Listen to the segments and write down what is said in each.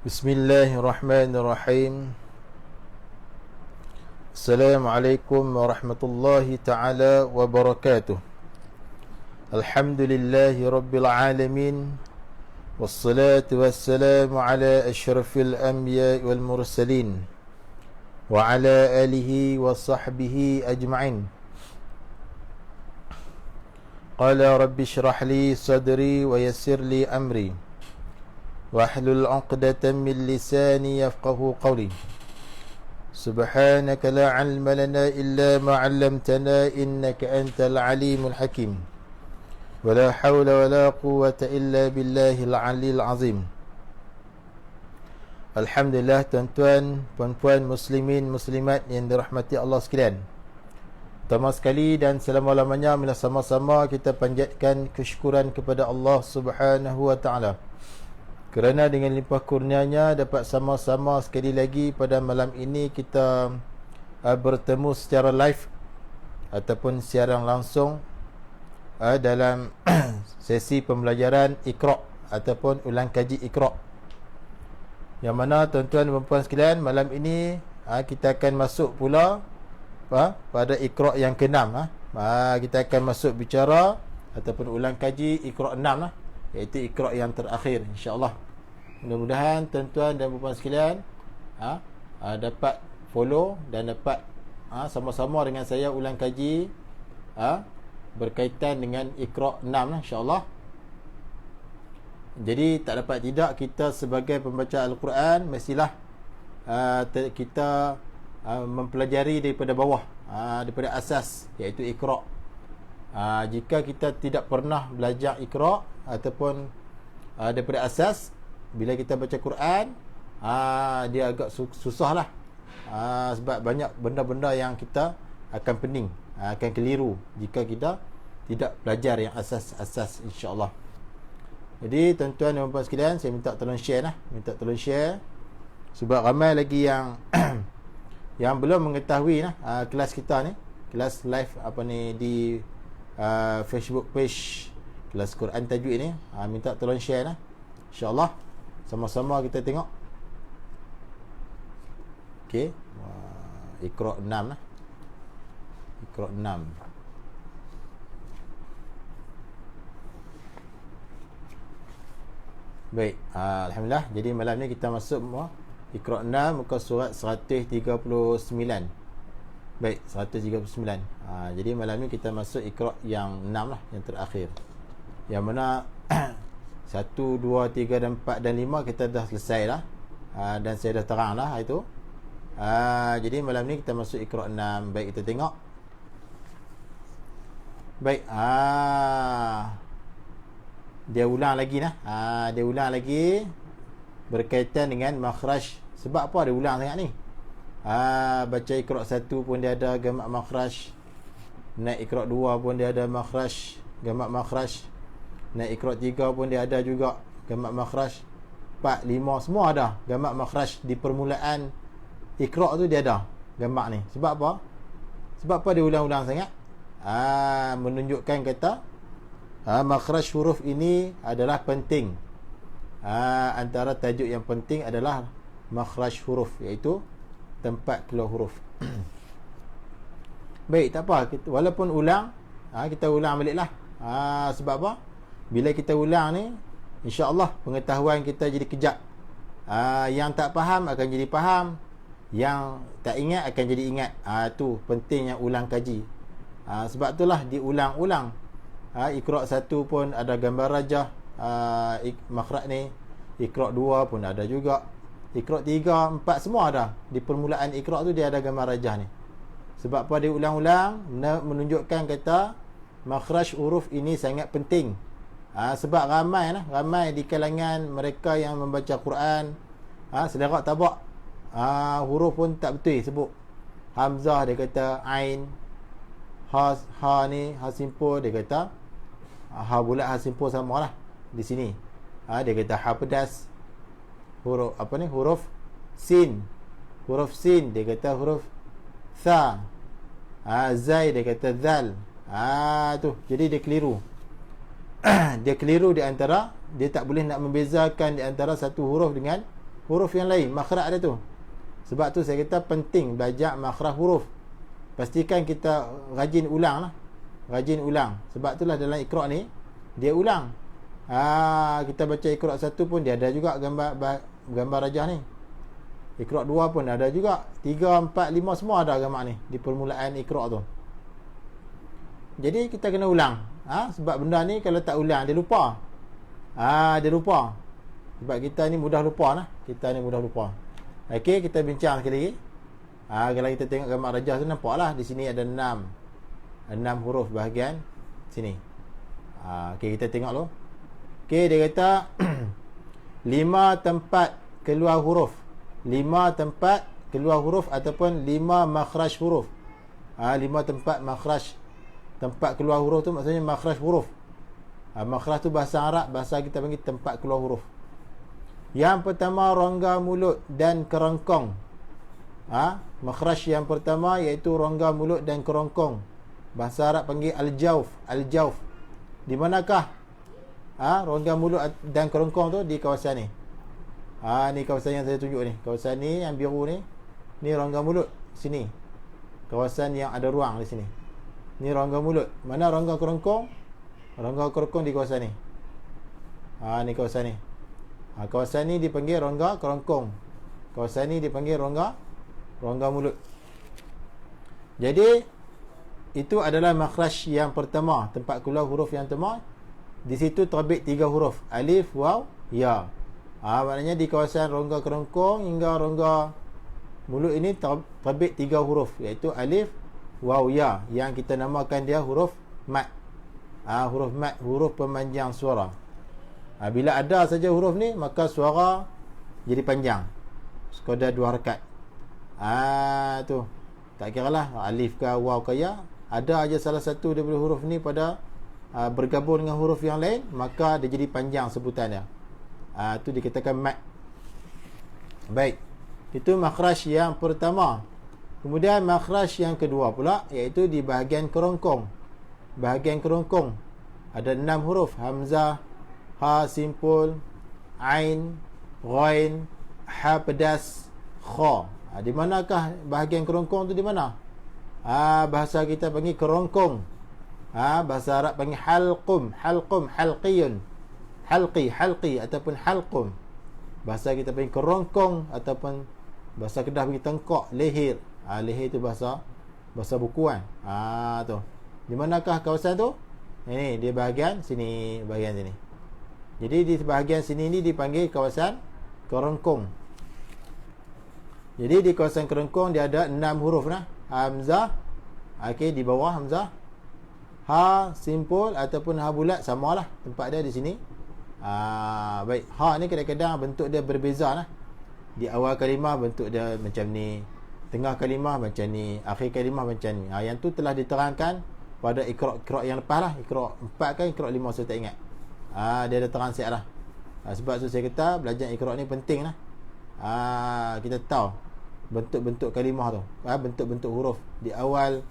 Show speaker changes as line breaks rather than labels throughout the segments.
Bismillahirrahmanirrahim. Assalamualaikum warahmatullahi ta'ala wabarakatuh. Alhamdulillahi rabbil alamin. Wassalatu wassalamu ala ashrafil anbiya wal mursalin wa ala alihi wa sahbihi ajma'in. Qala rabbi shrah li sadri wa yassir li amri wahlul 'uqdatam min lisani yafqahu qawli. Subhanaka la 'ilma lana illa ma 'allamtana innaka antal alimul hakim. Wala hawla wala quwwata illa billahil 'aliyyil 'azim. Alhamdulillah, tuan-tuan, puan-puan, muslimin, muslimat yang dirahmati Allah sekalian. Pertama sekali dan selama-lamanya, bila sama-sama kita panjatkan kesyukuran kepada Allah Subhanahu wa ta'ala, kerana dengan limpah kurnianya dapat sama-sama sekali lagi pada malam ini kita bertemu secara live ataupun siaran langsung dalam sesi pembelajaran Iqra' ataupun ulang kaji Iqra', yang mana tuan-tuan dan puan sekalian, malam ini kita akan masuk pula pada Iqra' yang ke-6. Kita akan masuk bicara ataupun ulang kaji Iqra' 6 iaitu Iqra' yang terakhir, insya-Allah. Mudah-mudahan tuan-tuan dan puan sekalian dapat follow dan dapat sama-sama dengan saya ulang kaji berkaitan dengan Iqra' 6 insya-Allah. Jadi tak dapat tidak, kita sebagai pembaca Al-Quran mestilah kita mempelajari daripada bawah, daripada asas, iaitu Iqra'. Jika kita tidak pernah belajar Iqra' ataupun daripada asas, bila kita baca Quran dia agak susah lah, sebab banyak benda-benda yang kita akan pening, akan keliru jika kita tidak belajar yang asas-asas, insya-Allah. Jadi tuan-tuan dan puan sekalian, saya minta tolong share sebab ramai lagi yang yang belum mengetahui kelas kita ni, kelas live di Facebook page kelas Quran Tajwid ni. Minta tolong share insya-Allah, sama-sama kita tengok. Okey, Iqra' 6 Iqra' 6. Baik, alhamdulillah. Jadi malam ni kita masuk Iqra' 6 muka surat 139. Baik, 139. Jadi malam ni kita masuk Iqra' yang 6 yang terakhir, yang mana 1, 2, 3 dan 4 dan 5 kita dah selesai dah, dan saya dah terang dah itu. Jadi malam ni kita masuk Iqra' 6. Baik, kita tengok. Baik, dia ulang lagi dia ulang lagi berkaitan dengan makhraj. Sebab apa dia ulang sangat ni? Baca Iqra' 1 pun dia ada gamak makhraj, naik Iqra' 2 pun dia ada makhraj, gamak makhraj, naik Iqra' 3 pun dia ada juga gamak makhraj, 4, 5 semua ada gamak makhraj. Di permulaan Iqra' tu dia ada gamak ni. Sebab apa? Sebab apa dia ulang-ulang sangat? Menunjukkan kata makhraj huruf ini adalah penting. Antara tajuk yang penting adalah makhraj huruf, iaitu tempat keluar huruf. Baik, tak apa, walaupun ulang, kita ulang baliklah. Sebab apa? Bila kita ulang ni, insya-Allah pengetahuan kita jadi kejap. Yang tak faham akan jadi faham, yang tak ingat akan jadi ingat. Tu pentingnya ulang kaji. Sebab itulah diulang-ulang. Iqra' 1 pun ada gambar rajah makhraj ni, Iqra' 2 pun ada juga, Iqra' 3, 4 semua ada. Di permulaan Iqra' tu dia ada gambar rajah ni. Sebab apa dia ulang-ulang? Menunjukkan kata makhraj huruf ini sangat penting. Sebab ramai di kalangan mereka yang membaca Quran, selerak tabak, huruf pun tak betul sebut. Hamzah dia kata ain, ha ni ha simpul dia kata ha bulat ha simpul samalah di sini. Dia kata ha pedas. Huruf huruf sin, dia kata huruf tha. Zai dia kata zal. Tu jadi dia keliru. Dia keliru di antara, dia tak boleh nak membezakan di antara satu huruf dengan huruf yang lain, makhraj dia tu. Sebab tu saya kata penting belajar makhraj huruf. Pastikan kita rajin ulang lah. Rajin ulang. Sebab itulah dalam Iqra' ni dia ulang. Kita baca Iqra' 1 pun dia ada juga gambar rajah ni. Iqra' 2 pun ada juga. 3, 4, 5 semua ada gambar ni di permulaan Iqra' tu. Jadi kita kena ulang. Sebab benda ni kalau tak ulang dia lupa. Dia lupa. Sebab kita ni mudah lupa lah. Kita ni mudah lupa. Okey, kita bincang sekali lagi. Kalau kita tengok gambar rajah tu, nampaklah di sini ada 6 huruf bahagian sini. Okey, kita tengok dulu. Okey, dia kata 5 tempat keluar huruf. 5 tempat keluar huruf ataupun 5 makhraj huruf. 5 tempat makhraj. Tempat keluar huruf tu maksudnya makhraj huruf. Makhraj tu bahasa Arab, bahasa kita panggil tempat keluar huruf. Yang pertama, rongga mulut dan kerongkong. Makhraj yang pertama iaitu rongga mulut dan kerongkong. Bahasa Arab panggil al-jawf. Al-jawf. Di manakah rongga mulut dan kerongkong tu? Di kawasan ni. Ni kawasan yang saya tunjuk ni. Kawasan ni yang biru ni. Ni rongga mulut sini. Kawasan yang ada ruang di sini. Ni rongga mulut. Mana rongga kerongkong? Rongga kerongkong di kawasan ni. Ni kawasan ni. Kawasan ni dipanggil rongga kerongkong. Kawasan ni dipanggil rongga mulut. Jadi itu adalah makhraj yang pertama, tempat keluar huruf yang pertama. Di situ terbit 3 huruf, alif, waw, ya. Maknanya di kawasan rongga kerongkong hingga rongga mulut ini terbit 3 huruf, iaitu alif, waw, ya, yang kita namakan dia huruf mat. Huruf mat, huruf pemanjang suara. Bila ada saja huruf ni, maka suara jadi panjang. Sekadar 2 harakat. Tu. Tak kiralah alif ke waw ke ya. Ada aja salah satu daripada huruf ni pada bergabung dengan huruf yang lain, maka dia jadi panjang sebutan dia. Tu dikatakan mat. Baik. Itu makhraj yang pertama. Kemudian makhraj yang kedua pula, iaitu di bahagian kerongkong. Bahagian kerongkong ada 6 huruf, hamzah, ha simpul, ain, ghain, ha pedas, kha. Di manakah bahagian kerongkong tu di mana? Bahasa kita panggil kerongkong. Bahasa Arab panggil halqum, halqum, halqiyun. Halqi ataupun halqum. Bahasa kita panggil kerongkong ataupun bahasa Kedah panggil tengkok, leher. Leher tu bahasa buku kan. Tu. Di manakah kawasan tu? Ini di bahagian sini, bahagian sini. Jadi di bahagian sini ni dipanggil kawasan kerongkong. Jadi di kawasan kerongkong dia ada 6 huruf lah. Hamzah. Okey, di bawah hamzah. Ha simpul ataupun ha bulat, samalah tempat dia di sini. Baik. Ha ni kadang-kadang bentuk dia berbeza lah. Di awal kalimah bentuk dia macam ni, tengah kalimah macam ni, akhir kalimah macam ni. Yang tu telah diterangkan pada Iqra' yang lepas lah. Iqra' 4 kan, Iqra' 5 saya tak ingat. Dia ada terang siap lah. Sebab tu saya kata belajar Iqra' ni penting lah. Kita tahu bentuk-bentuk kalimah tu, bentuk-bentuk huruf di awal,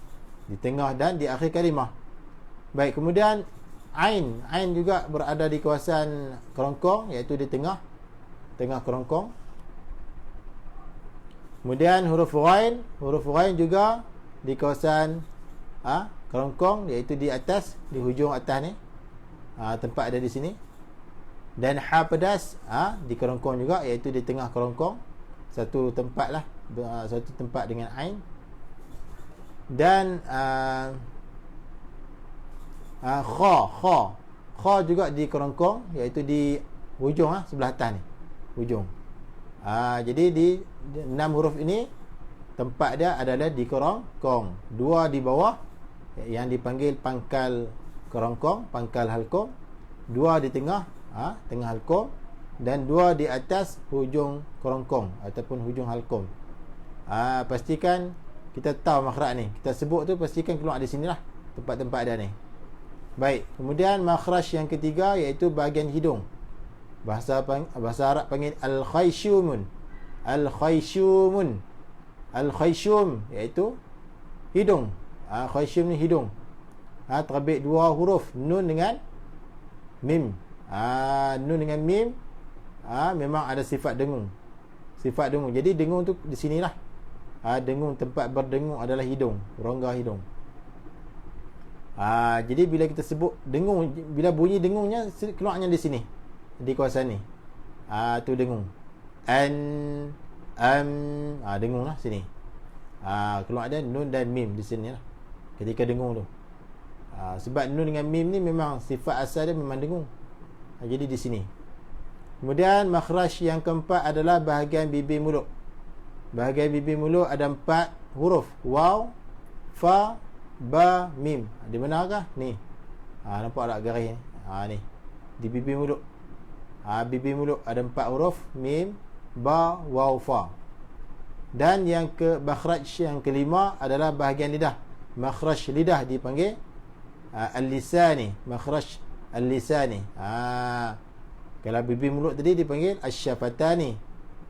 di tengah dan di akhir kalimah. Baik, kemudian ain juga berada di kawasan kerongkong, iaitu di tengah kerongkong. Kemudian huruf ghain juga di kawasan kerongkong, iaitu di atas, di hujung atas ni. Tempat ada di sini. Dan ha pedas di kerongkong juga, iaitu di tengah kerongkong. Satu tempat lah, satu tempat dengan ain. Dan kha juga di kerongkong, iaitu di hujung sebelah atas ni, hujung. Jadi di 6 huruf ini tempat dia adalah di kerongkong. 2 di bawah yang dipanggil pangkal kerongkong, pangkal halqum. 2 di tengah, tengah halqum. Dan 2 di atas hujung kerongkong ataupun hujung halqum. Pastikan kita tahu makhraj ni. Kita sebut tu pastikan keluar di sinilah tempat-tempat dia ni. Baik, kemudian makhraj yang ketiga iaitu bahagian hidung. Bahasa Arab panggil al-khaysyumun. Al-khaysyumun. Al-khaysyum iaitu hidung. Khaysyum ni hidung. Terbit 2 huruf, nun dengan mim. Nun dengan mim memang ada sifat dengung. Sifat dengung. Jadi dengung tu di sinilah. Dengung, tempat berdengung adalah hidung, rongga hidung. Jadi bila kita sebut dengung, bila bunyi dengungnya keluarnya di sini, di kawasan ni. Tu dengung. Dengung lah sini. Keluar ada nun dan mim di sini lah ketika dengung tu. Sebab nun dengan mim ni memang sifat asal dia memang dengung. Jadi di sini. Kemudian makhraj yang keempat adalah bahagian bibir mulut. Bahagian bibir mulut ada 4 huruf. Waw, fa, ba, mim. Di manakah? Ni. Nampak tak garis ni? Ni. Di bibir mulut. Bibir mulut ada 4 huruf. Mim, ba, waw, fa. Dan yang makhraj yang kelima adalah bahagian lidah. Makhraj lidah dipanggil al-lisani. Makhraj al-lisani. Kalau bibir mulut tadi dipanggil asy-syafatani.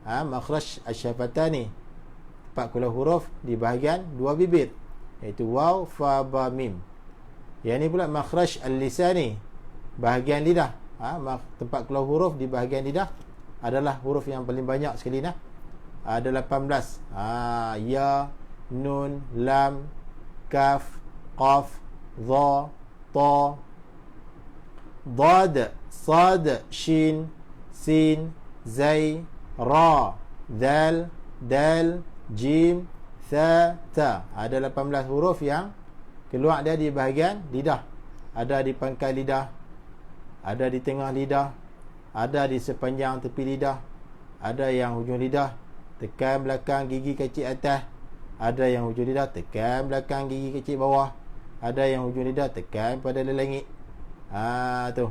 Makhraj asy-syafatani. 40 huruf di bahagian 2 bibir, iaitu waw, fa, ba, mim. Yang ni pula makhraj al-lisani, bahagian lidah. 40 huruf di bahagian lidah adalah huruf yang paling banyak sekali nah. Ada 18. Ya, nun, lam, kaf, qaf, dha, ta, dad, sad, shin, sin, zai, ra, dal, dal, jim, tha, ta. Ada 18 huruf yang keluar dia di bahagian lidah. Ada di pangkal lidah, ada di tengah lidah, ada di sepanjang tepi lidah, ada yang hujung lidah tekan belakang gigi kecil atas, ada yang hujung lidah tekan belakang gigi kecil bawah, ada yang hujung lidah tekan pada langit. Tu.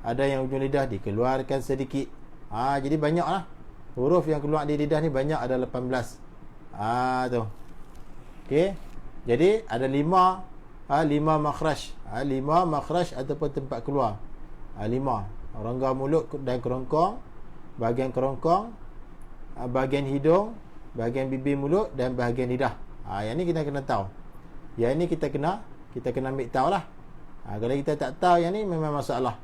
Ada yang hujung lidah dikeluarkan sedikit. Jadi banyaklah huruf yang keluar di lidah ni, banyak, ada 18. Tu. Okey. Jadi ada 5 makhraj. 5 makhraj ataupun tempat keluar. 5. Rongga mulut dan kerongkong, bahagian kerongkong, bahagian hidung, bahagian bibir mulut dan bahagian lidah. Yang ni kita kena tahu. Yang ni kita kena ambil tahu lah. Kalau kita tak tahu yang ni memang masalah.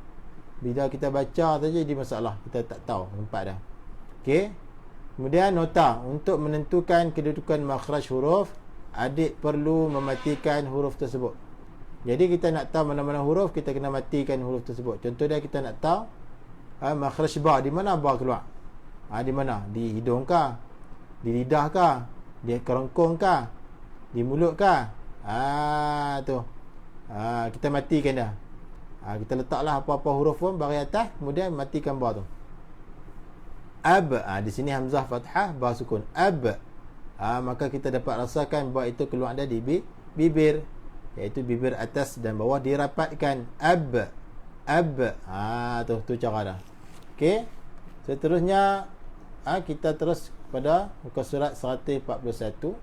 Bila kita baca saja jadi masalah, kita tak tahu tempat dah. Okey. Kemudian nota, untuk menentukan kedudukan makhraj huruf, adik perlu mematikan huruf tersebut. Jadi kita nak tahu mana-mana huruf, kita kena matikan huruf tersebut. Contoh dia, kita nak tahu makhraj ba, di mana ba keluar? Di mana? Di hidung kah? Di lidah kah? Di kerongkong kah? Di mulut kah? Tu. Kita matikan dah. Kita letaklah apa-apa huruf pun bagi atas, kemudian matikan ba tu. Ab. Di sini hamzah fathah, ba sukun. Ab. Maka kita dapat rasakan ba itu keluar ada di bibir, iaitu bibir atas dan bawah dirapatkan. Ab. Tu cara dah. Okey. Seterusnya kita terus pada muka surat 141.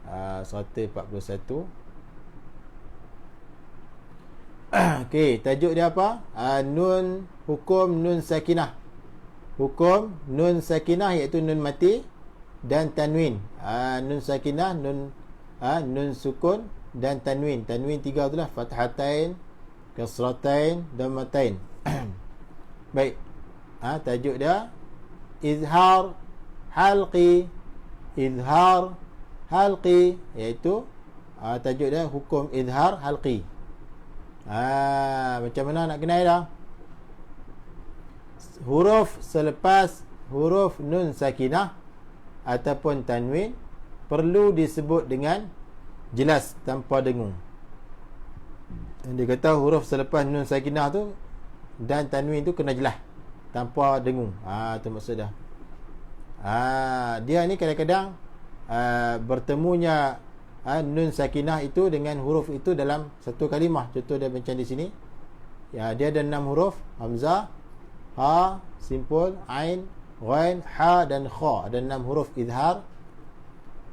141. Okey, tajuk dia apa? Hukum nun sakinah. Hukum nun sakinah iaitu nun mati dan tanwin. Nun sakinah, nun sukun dan tanwin. Tanwin 3 itulah, fathatain, kasratain, dhammatain. Baik. Tajuk dia izhar halqi. Izhar halqi, iaitu tajuk dia hukum izhar halqi. Macam mana nak kenal dah? Huruf selepas huruf nun sakinah ataupun tanwin perlu disebut dengan jelas tanpa dengung. Dia kata huruf selepas nun sakinah tu dan tanwin tu kena jelas tanpa dengung. Tu maksud dia. Dia ni kadang-kadang bertemunya nun sakinah itu dengan huruf itu dalam satu kalimah. Contoh dia macam di sini. Dia ada 6 huruf, hamzah, ha, simpul, ain, ghain, ha dan kha. Ada 6 huruf izhar.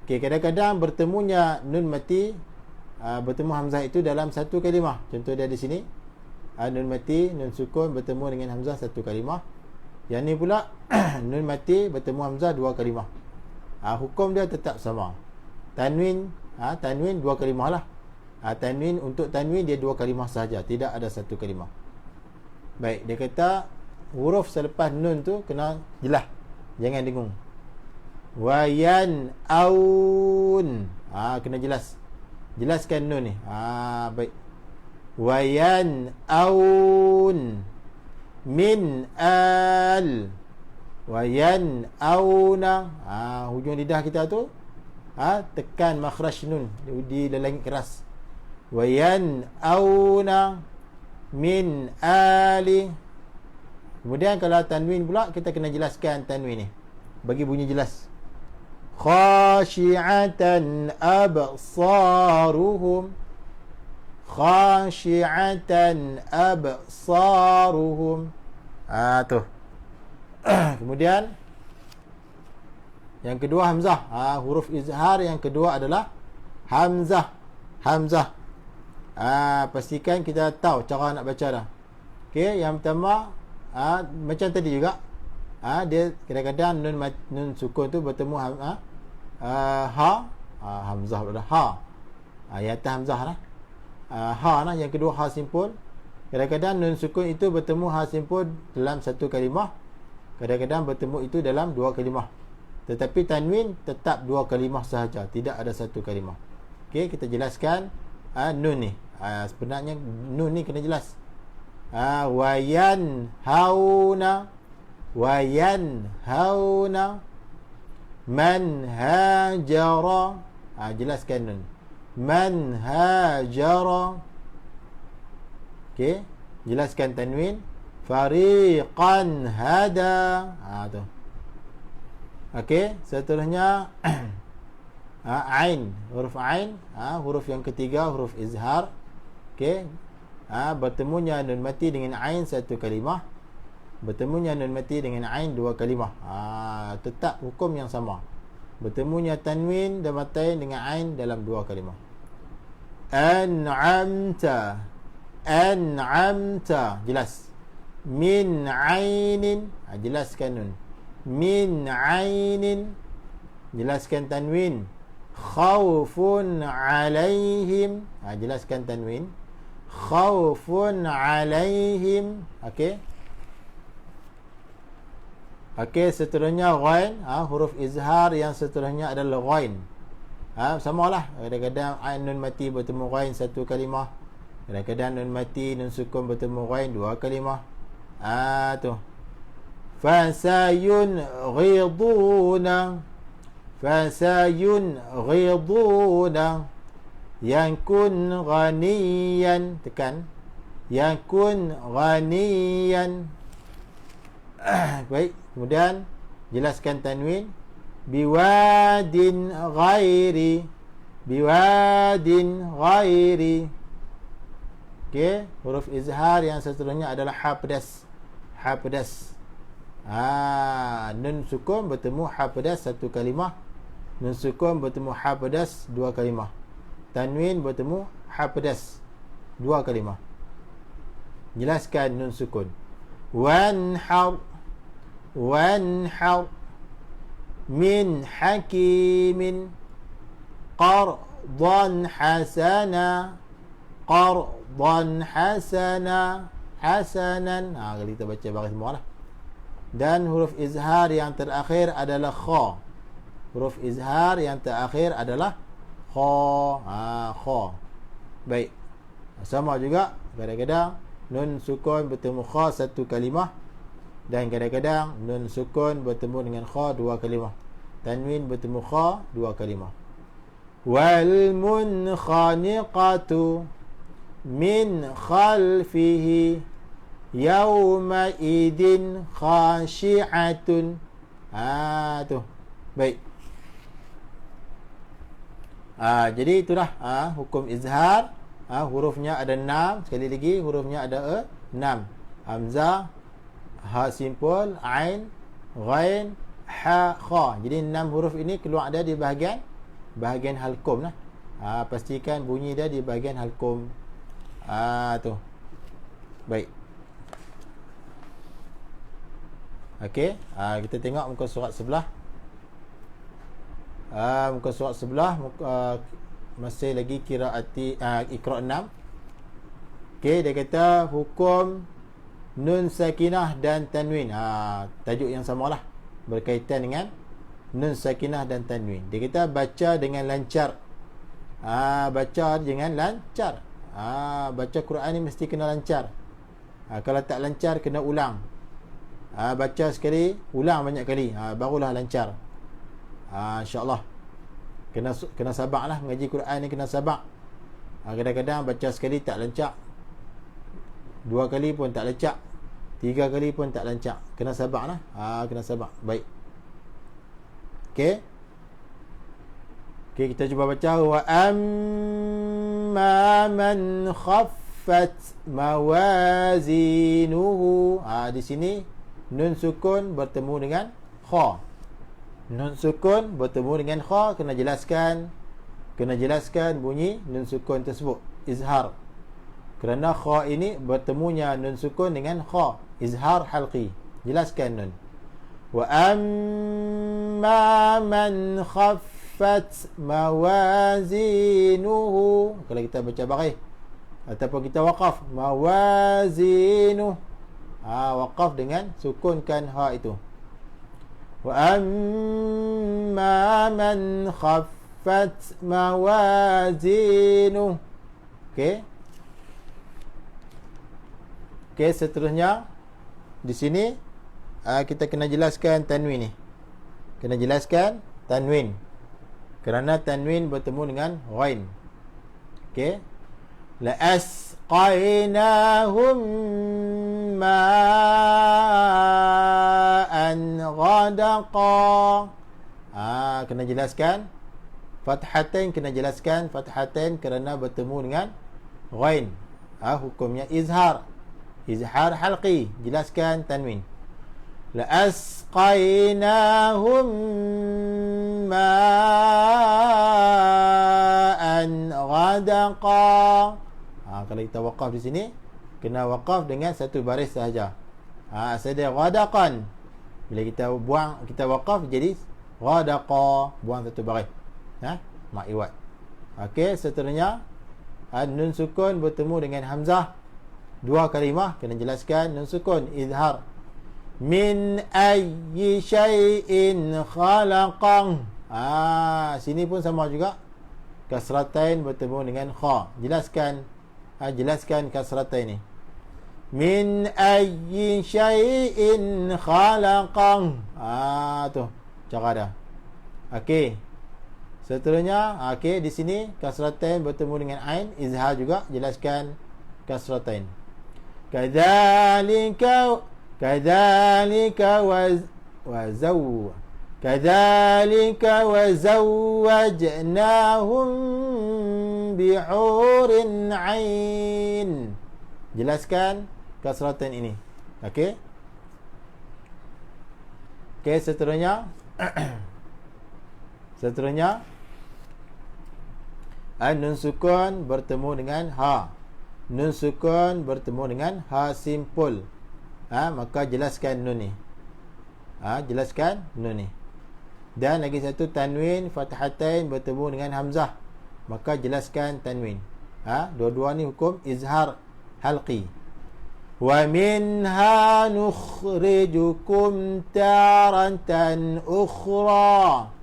Okey, kadang-kadang bertemunya nun mati, bertemu hamzah itu dalam satu kalimah. Contoh dia di sini. Nun mati, nun sukun bertemu dengan hamzah satu kalimah. Yang ni pula nun mati bertemu hamzah 2 kalimah. Hukum dia tetap sama. Tanwin, tanwin 2 kalimah lah. Tanwin, untuk tanwin dia 2 kalimah sahaja, tidak ada satu kalimah. Baik, dia kata huruf selepas nun tu kena jelas Jangan dengung. Wayan aun. Kena jelas. Jelaskan nun ni. Baik. Wayan aun min al. Wayan auna. Hujung lidah kita tu tekan makhraj nun di langit keras. Wayan auna min ali. Kemudian kalau tanwin pula, kita kena jelaskan tanwin ni bagi bunyi jelas. Khashi'atan absaruhum. Khashi'atan absaruhum. Tu. Kemudian yang kedua hamzah. Huruf izhar yang kedua adalah hamzah. Hamzah. Pastikan kita tahu cara nak baca dah. Okey, yang pertama macam tadi juga. Dia kadang-kadang nun sukun tu bertemu ha. Hamzah pula ha. Yang atas hamzah lah. Ha lah, yang kedua ha simpul. Kadang-kadang nun sukun itu bertemu ha simpul dalam satu kalimah. Kadang-kadang bertemu itu dalam dua kalimah. Tetapi tanwin tetap dua kalimah sahaja, tidak ada satu kalimah. Okey, kita jelaskan nun ni. Sebenarnya nun ni kena jelas. Wayan hauna. Wayan hauna man hajara. Jelaskan nun. Man hajara. Okey, jelaskan tanwin. Fariqan hada. Tu. Okey, seterusnya ain, huruf ain, huruf yang ketiga, huruf izhar. Okey. Bertemunya nun mati dengan ain satu kalimah. Bertemunya nun mati dengan ain dua kalimah. Tetap hukum yang sama. Bertemunya tanwin dan matain dengan ain dalam dua kalimah. An'amta. An'amta. Jelas. Min ainin. Jelaskan nun. Min ainin. Jelaskan tanwin. Khawfun alaihim. Jelaskan tanwin. Khawfun alaihim. Okey. Okey, seterusnya ghain. Huruf izhar yang seterusnya adalah ghain. Samalah. Kadang-kadang ain nun mati bertemu ghain satu kalimah. Kadang-kadang nun mati nun sukun bertemu ghain dua kalimah. Tu. Fasayun ghiduna. Fasayun ghiduna. Yakun ghaniyan. Tekan. Yakun ghaniyan. Baik. Kemudian jelaskan tanwin. Biwadin ghairi. Biwadin ghairi. Okey. Huruf izhar yang seterusnya adalah ha pedas. Ha pedas. Nun sukun bertemu ha pedas satu kalimah. Nun sukun bertemu ha pedas dua kalimah. Tanwin bertemu ha pedas dua kalimah. Jelaskan nun sukun. Wanhar. Wanhar min hakimin qardan hasana. Qardan hasana. Hasanan. Kalau kita baca bagi semua lah. Dan huruf izhar yang terakhir adalah kha. Huruf izhar yang terakhir adalah kha. Kha. Baik. Sama juga kadang-kadang nun sukun bertemu kha satu kalimah. Dan kadang-kadang nun sukun bertemu dengan kha dua kalimah. Tanwin bertemu kha dua kalimah. Wal munkhaniqatu min khalfihi yawma idin khashi'atun. Tu. Baik. Jadi itulah hukum izhar. Hurufnya ada 6. Sekali lagi hurufnya ada 6. Hamzah, ha simpul, ain, ghain, ha, kha. Jadi 6 huruf ini keluar ada di bahagian halqum lah. Pastikan bunyi dia di bahagian halqum. Tu. Baik. Okey, kita tengok muka surat sebelah. Muka surat sebelah masih lagi qiraati Iqra 6. Okey, dia kata hukum nun sakinah dan tanwin. Tajuk yang samalah. berkaitan dengan nun sakinah dan tanwin. Dia kata baca dengan lancar. Baca dengan lancar. Baca Quran ni mesti kena lancar. Kalau tak lancar kena ulang. Baca sekali, ulang banyak kali, barulah lancar. InsyaAllah kena sabar lah. Mengaji Quran ni kena sabar. Kadang-kadang baca sekali tak lancak, 2 kali pun tak lancak, 3 kali pun tak lancak. Kena sabar lah. Kena sabar. Baik. Okey, kita cuba baca. Wa amma man khaffat mawazinuhu. Di sini nun sukun bertemu dengan kha. Nun sukun bertemu dengan kha, kena jelaskan bunyi nun sukun tersebut, izhar. Kerana kha ini bertemunya nun sukun dengan kha, izhar halqi. Jelaskan nun. Wa amma man khaffat mawazinuhu. Kalau kita baca baris ataupun kita waqaf, mawazinuhu, waqaf dengan sukunkan ha itu. Wa amma man khaffat mawazinuhu. Okey, seterusnya di sini kita kena jelaskan tanwin ni. Kena jelaskan tanwin, kerana tanwin bertemu dengan ghain. Okey, la asqainahum ma'an ghadaqa. Kena jelaskan fathatain, kena jelaskan fathatain kerana bertemu dengan ghain. Hukumnya izhar halqi. Jelaskan tanwin. La asqainahum ma'an ghadaqa. Kalau kita waqaf di sini, kena waqaf dengan satu baris sahaja. Saja ghadaqan. Bila kita buang, kita waqaf jadi ghadaqa, buang satu baris. Mak iwat. Okey, seterusnya nun sukun bertemu dengan hamzah, 2 kalimah, kena jelaskan nun sukun, izhar. Min ayyi syai'in khalaqang. Sini pun sama juga, kasratain bertemu dengan kha. Jelaskan kasratain ni. Min ayyi syai'in khalaqang. Tu cara dah. Okey, seterusnya di sini kasratain bertemu dengan ain, izhar juga. Jelaskan kasratain. Kadzalika wazawwajnahum bi'urin 'ain. Jelaskan kasratain ini. Okey, seterusnya nun sukun bertemu dengan ha. Nun sukun bertemu dengan ha simpul. Maka jelaskan nun ni. Jelaskan nun ni. Dan lagi satu, tanwin fathatain bertemu dengan hamzah, maka jelaskan tanwin. Dua-dua ni hukum izhar halqi. Wa minha nukhrijukum taratan ukhra.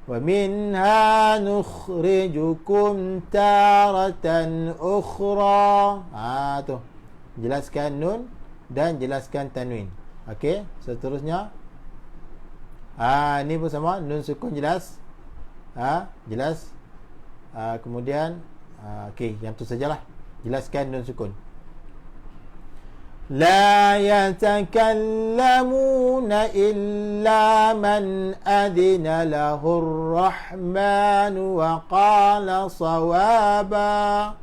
Wa minha nukhrijukum taratan ukhra. Tu jelaskan nun dan jelaskan tanwin. Okey, seterusnya ni pun sama, nun sukun jelas. Jelas. Kemudian okey, yang tu sajalah. Jelaskan nun sukun. La yatakallamuna illa man adina lahu ar-rahman wa qala sawaba.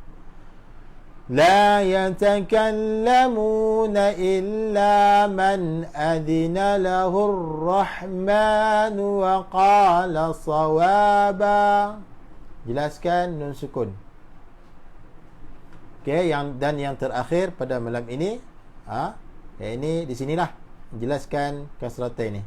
La yatakallamuna illa man adina lahu ar-rahman wa qala sawaba. Jelaskan nun sukun. Okey, yang terakhir pada malam ini, ini di sinilah jelaskan kasratain ni.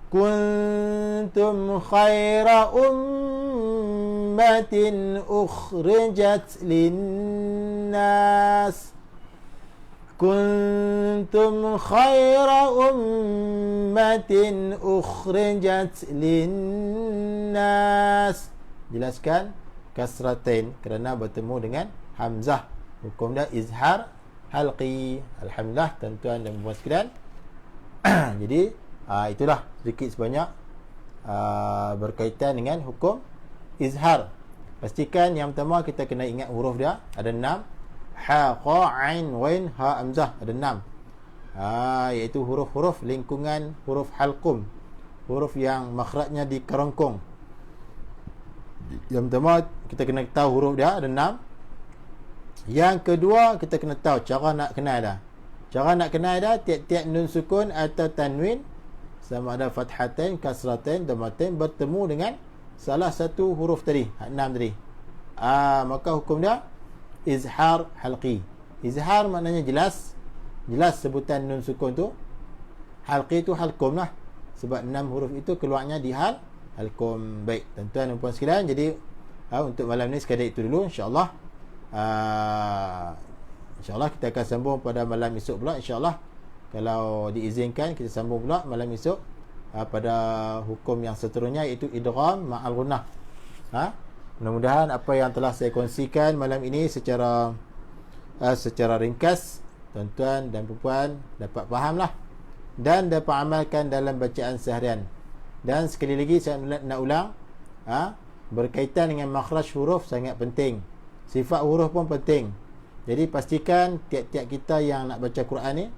Kuntum khaira ummatin ukhrijat linnas. kuntum khaira ummatin ukhrijat linnas. Jelaskan kasratain kerana bertemu dengan hamzah. Hukum dia izhar halqi. Alhamdulillah tuan-tuan dan puan sekalian. Jadi itulah sedikit sebanyak berkaitan dengan hukum izhar. Pastikan yang pertama kita kena ingat huruf dia ada 6. Ha, qa, ain, wain, ha, hamzah ada 6. Iaitu huruf-huruf lingkungan huruf halqum. Huruf yang makhrajnya di kerongkong. Yang pertama kita kena tahu huruf dia ada 6. Yang kedua kita kena tahu cara nak kenal dah. Cara nak kenal dah tiap-tiap nun sukun atau tanwin sama ada fathatain, kasratain, dhammatain bertemu dengan salah satu huruf tadi, 6 tadi. Maka hukum dia izhar halqi. Izhar maknanya jelas. Jelas sebutan nun sukun tu. Halqi tu halqum lah. Sebab 6 huruf itu keluarnya di halqum. Baik, tuan-tuan dan puan sekalian. Jadi untuk malam ni sekadar itu dulu, insya-Allah. InsyaAllah kita akan sambung pada malam esok pula, insyaAllah. Kalau diizinkan kita sambung pula malam esok pada hukum yang seterusnya, iaitu idgham ma'al gunnah. Mudah-mudahan apa yang telah saya kongsikan malam ini secara ringkas tuan-tuan dan puan dapat fahamlah dan dapat amalkan dalam bacaan seharian. Dan sekali lagi saya nak ulang, berkaitan dengan makhraj huruf sangat penting. Sifat huruf pun penting. Jadi pastikan tiap-tiap kita yang nak baca Quran ni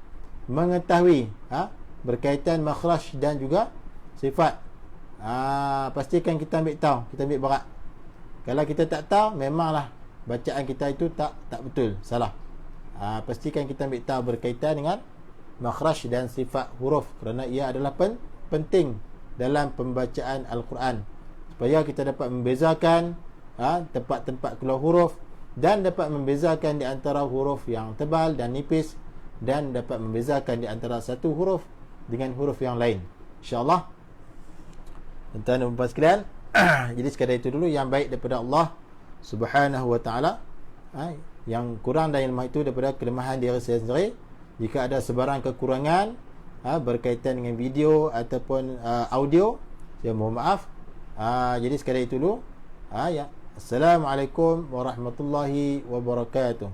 mengetahui berkaitan makhraj dan juga sifat. Pastikan kita ambil tahu, kita ambil berat. Kalau kita tak tahu, memanglah bacaan kita itu tak betul, salah. Pastikan kita ambil tahu berkaitan dengan makhraj dan sifat huruf kerana ia adalah penting dalam pembacaan Al-Quran, supaya kita dapat membezakan tempat-tempat keluar huruf dan dapat membezakan di antara huruf yang tebal dan nipis, dan dapat membezakan di antara satu huruf dengan huruf yang lain, insya-Allah. Tuan-tuan dan puan sekalian, jadi sekadar itu dulu yang baik daripada Allah Subhanahu wa taala. Yang kurang dan yang lemah itu daripada kelemahan diri saya sendiri. Jika ada sebarang kekurangan berkaitan dengan video ataupun audio, saya mohon maaf. Jadi sekadar itu dulu. Assalamualaikum warahmatullahi wabarakatuh.